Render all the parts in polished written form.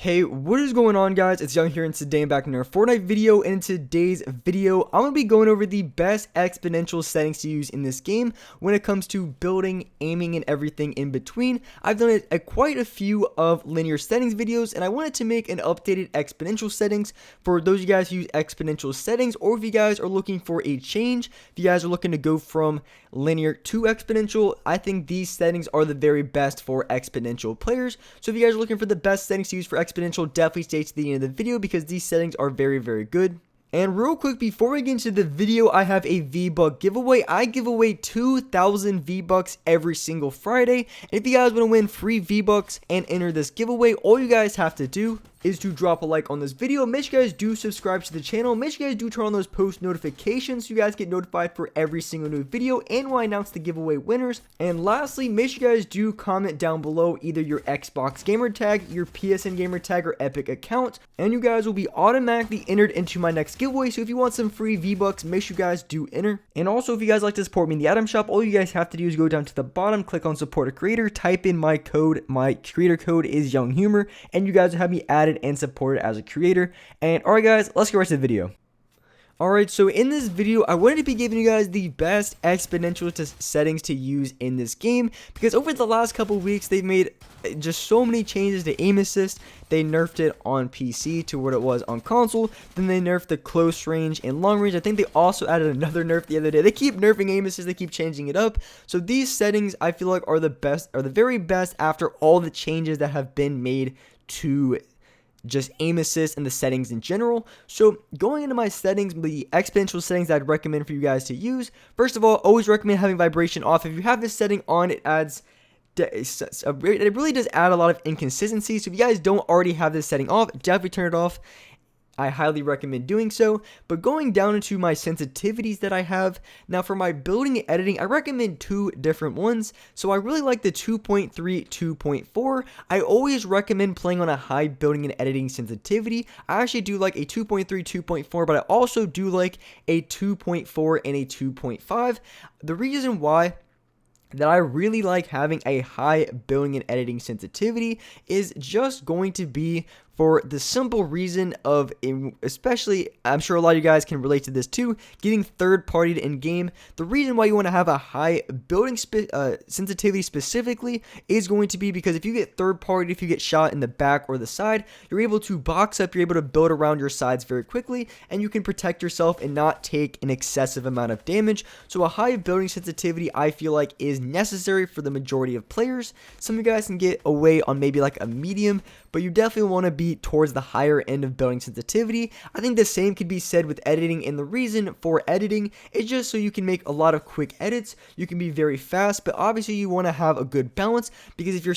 Hey, what is going on, guys? It's Young here, and today I'm back in our Fortnite video. And in today's video, I'm going to be going over the best exponential settings to use in this game when it comes to building, aiming, and everything in between. I've done it at quite a few of linear settings videos, and I wanted to make an updated exponential settings for those of you guys who use exponential settings, or if you guys are looking for a change, if you guys are looking to go from linear to exponential. I think these settings are the very best for exponential players. So if you guys are looking for the best settings to use for exponential, definitely stay to the end of the video because these settings are very, very good. And real quick, before we get into the video, I have a V-Buck giveaway. I give away 2,000 V-Bucks every single Friday. And if you guys want to win free V-Bucks and enter this giveaway, all you guys have to do is to drop a like on this video. Make sure you guys do subscribe to the channel. Make sure you guys do turn on those post notifications so you guys get notified for every single new video and when I announce the giveaway winners. And lastly, make sure you guys do comment down below either your Xbox gamer tag, your PSN gamer tag, or Epic account, and you guys will be automatically entered into my next giveaway. So if you want some free V-Bucks, make sure you guys do enter. And also, if you guys like to support me in the item shop, all you guys have to do is go down to the bottom, click on support a creator, type in my code. My creator code is Young Humor, and you guys will have me added and supported as a creator. And alright guys, let's get right to the video. Alright, so in this video, I wanted to be giving you guys the best exponential settings to use in this game, because over the last couple weeks, they've made just so many changes to aim assist. They nerfed it on PC to what it was on console, then they nerfed the close range and long range. I think they also added another nerf the other day. They keep nerfing aim assist, they keep changing it up. So these settings, I feel like, are the best, are the very best after all the changes that have been made to just aim assist and the settings in general. So going into my settings, the exponential settings I'd recommend for you guys to use. First of all, always recommend having vibration off. If you have this setting on, it really does add a lot of inconsistency. So if you guys don't already have this setting off, definitely turn it off. I highly recommend doing so. But going down into my sensitivities that I have, now for my building and editing, I recommend two different ones. So I really like the 2.3, 2.4. I always recommend playing on a high building and editing sensitivity. I actually do like a 2.3, 2.4, but I also do like a 2.4 and a 2.5. The reason why that I really like having a high building and editing sensitivity is just going to be for the simple reason of, especially, I'm sure a lot of you guys can relate to this too, getting third-partied in-game. The reason why you want to have a high building sensitivity specifically is going to be because if you get third-partied, if you get shot in the back or the side, you're able to box up, you're able to build around your sides very quickly, and you can protect yourself and not take an excessive amount of damage. So a high building sensitivity, I feel like, is necessary for the majority of players. Some of you guys can get away on maybe like a medium, but you definitely want to be towards the higher end of building sensitivity. I think the same could be said with editing, and the reason for editing is just so you can make a lot of quick edits. You can be very fast, but obviously you want to have a good balance, because if your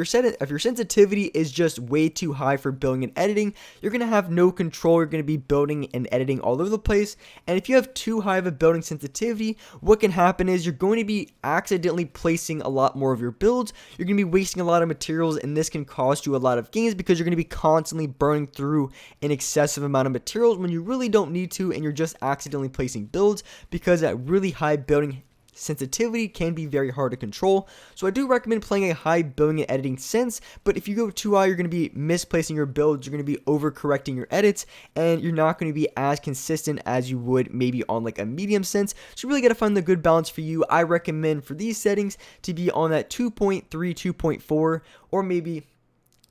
sensitivity is just way too high for building and editing, you're going to have no control. You're going to be building and editing all over the place, and if you have too high of a building sensitivity, what can happen is you're going to be accidentally placing a lot more of your builds. You're going to be wasting a lot of materials, and this can cost you a lot of games because you're going to be constantly burning through an excessive amount of materials when you really don't need to, and you're just accidentally placing builds because that really high building sensitivity can be very hard to control. So I do recommend playing a high building and editing sense, but if you go too high, you're going to be misplacing your builds, you're going to be overcorrecting your edits, and you're not going to be as consistent as you would maybe on like a medium sense. So you really got to find the good balance for you. I recommend for these settings to be on that 2.3, 2.4, or maybe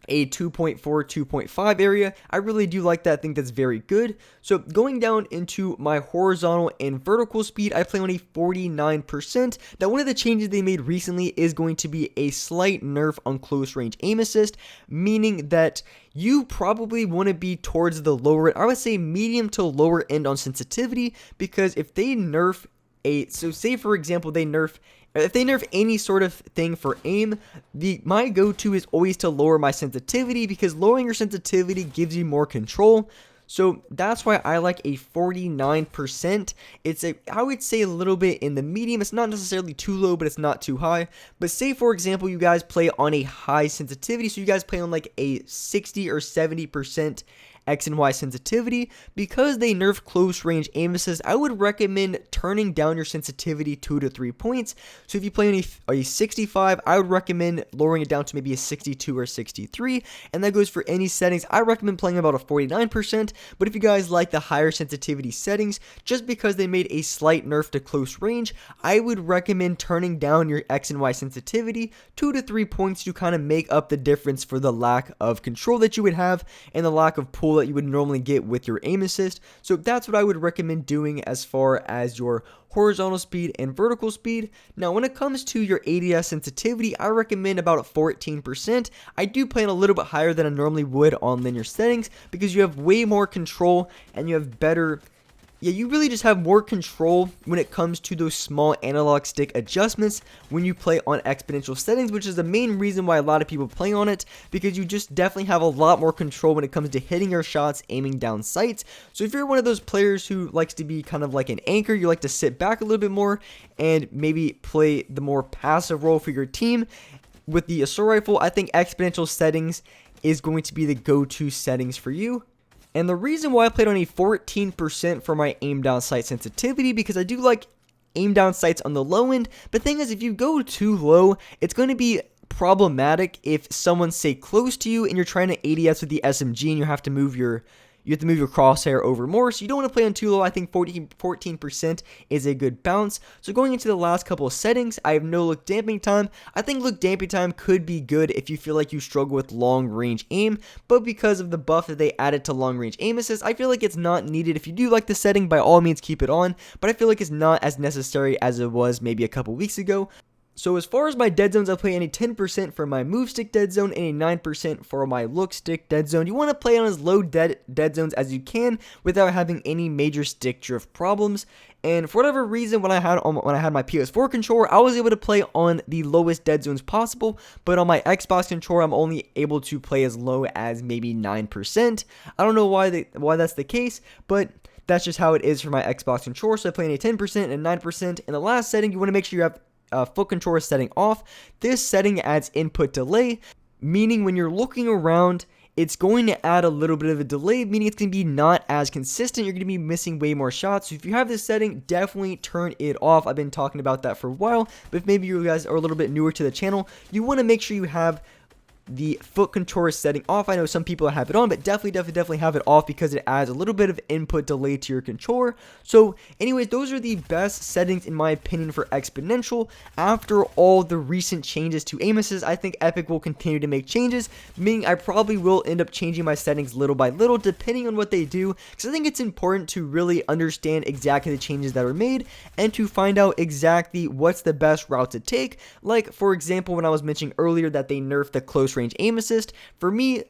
a 2.4, 2.5 area. I really do like that. I think that's very good. So going down into my horizontal and vertical speed, I play on a 49%. Now, one of the changes they made recently is going to be a slight nerf on close range aim assist, meaning that you probably want to be towards the lower, I would say medium to lower end on sensitivity, because if they nerf so say for example if they nerf any sort of thing for aim, my go-to is always to lower my sensitivity, because lowering your sensitivity gives you more control. So that's why I like a 49%. I would say a little bit in the medium. It's not necessarily too low, but it's not too high. But say for example you guys play on a high sensitivity, so you guys play on like a 60 or 70% X and Y sensitivity. Because they nerf close range aim assist, I would recommend turning down your sensitivity 2 to 3 points. So if you play a 65, I would recommend lowering it down to maybe a 62 or 63, and that goes for any settings. I recommend playing about a 49%, but if you guys like the higher sensitivity settings, just because they made a slight nerf to close range, I would recommend turning down your X and Y sensitivity 2 to 3 points to kind of make up the difference for the lack of control that you would have and the lack of pull that you would normally get with your aim assist. So that's what I would recommend doing as far as your horizontal speed and vertical speed. Now, when it comes to your ADS sensitivity, I recommend about 14%. I do plan a little bit higher than I normally would on linear settings because you have way more control and you have better. Yeah, you really just have more control when it comes to those small analog stick adjustments when you play on exponential settings, which is the main reason why a lot of people play on it, because you just definitely have a lot more control when it comes to hitting your shots, aiming down sights. So if you're one of those players who likes to be kind of like an anchor, you like to sit back a little bit more and maybe play the more passive role for your team with the assault rifle, I think exponential settings is going to be the go-to settings for you. And the reason why I played on a 14% for my aim down sight sensitivity, because I do like aim down sights on the low end. But the thing is, if you go too low, it's going to be problematic if someone's, say, close to you and you're trying to ADS with the SMG and you have to move your crosshair over more, so you don't want to play on too low. I think 14% is a good bounce. So going into the last couple of settings, I have no look damping time. I think look damping time could be good if you feel like you struggle with long range aim, but because of the buff that they added to long range aim assist, I feel like it's not needed. If you do like the setting, by all means keep it on, but I feel like it's not as necessary as it was maybe a couple weeks ago. So as far as my dead zones, I play any 10% for my move stick dead zone and a 9% for my look stick dead zone. You want to play on as low dead zones as you can without having any major stick drift problems. And for whatever reason, when I had my PS4 controller, I was able to play on the lowest dead zones possible, but on my Xbox controller, I'm only able to play as low as maybe 9%. I don't know why that's the case, but that's just how it is for my Xbox controller. So I play any 10% and 9%. And the last setting, you want to make sure you have foot controller setting off. This setting adds input delay, meaning when you're looking around, it's going to add a little bit of a delay, meaning it's going to be not as consistent. You're going to be missing way more shots. So if you have this setting, definitely turn it off. I've been talking about that for a while, but if maybe you guys are a little bit newer to the channel, you want to make sure you have the foot controller setting off. I know some people have it on, but definitely have it off because it adds a little bit of input delay to your controller. So anyways, those are the best settings in my opinion for Exponential. After all the recent changes to aim assist, I think Epic will continue to make changes, meaning I probably will end up changing my settings little by little depending on what they do, because I think it's important to really understand exactly the changes that are made and to find out exactly what's the best route to take. Like for example, when I was mentioning earlier that they nerfed the close range aim assist, for me,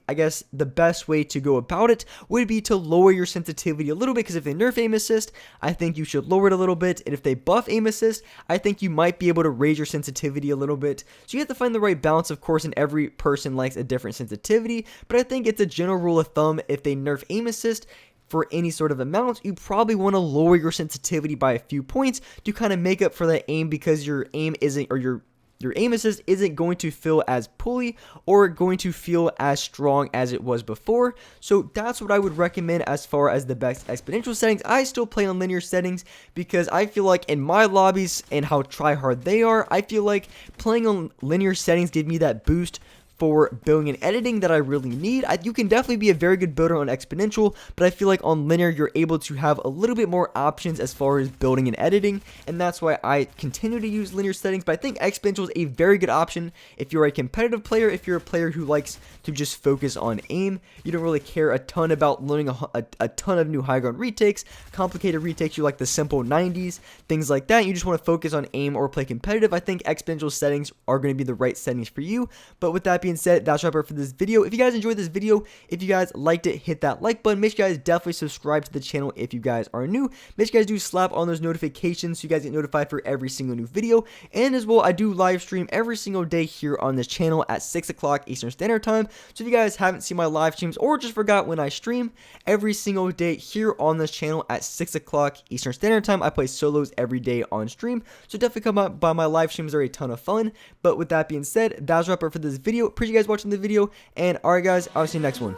I guess the best way to go about it would be to lower your sensitivity a little bit, because if they nerf aim assist, I think you should lower it a little bit, and if they buff aim assist, I think you might be able to raise your sensitivity a little bit. So you have to find the right balance, of course, and every person likes a different sensitivity, but I think it's a general rule of thumb, if they nerf aim assist for any sort of amount, you probably want to lower your sensitivity by a few points to kind of make up for that aim, because your aim isn't, or your aim assist isn't going to feel as pulley or going to feel as strong as it was before. So that's what I would recommend as far as the best exponential settings. I still play on linear settings because I feel like in my lobbies and how try hard they are, I feel like playing on linear settings give me that boost for building and editing that I really need. You can definitely be a very good builder on Exponential, but I feel like on linear you're able to have a little bit more options as far as building and editing, and that's why I continue to use linear settings. But I think Exponential is a very good option if you're a competitive player, if you're a player who likes to just focus on aim. You don't really care a ton about learning a ton of new high ground retakes, complicated retakes. You like the simple 90s, things like that. You just want to focus on aim or play competitive. I think Exponential settings are going to be the right settings for you. But with that being said, that's wrap up for this video. If you guys enjoyed this video, if you guys liked it, hit that like button. Make sure you guys definitely subscribe to the channel if you guys are new. Make sure you guys do slap on those notifications so you guys get notified for every single new video. And as well, I do live stream every single day here on this channel at 6 o'clock Eastern Standard Time. So if you guys haven't seen my live streams or just forgot when I stream, every single day here on this channel at 6 o'clock Eastern Standard Time, I play solos every day on stream. So definitely come out by my live streams, are a ton of fun. But with that being said, that's wrap up for this video. Appreciate you guys watching the video, and alright guys, I'll see you next one.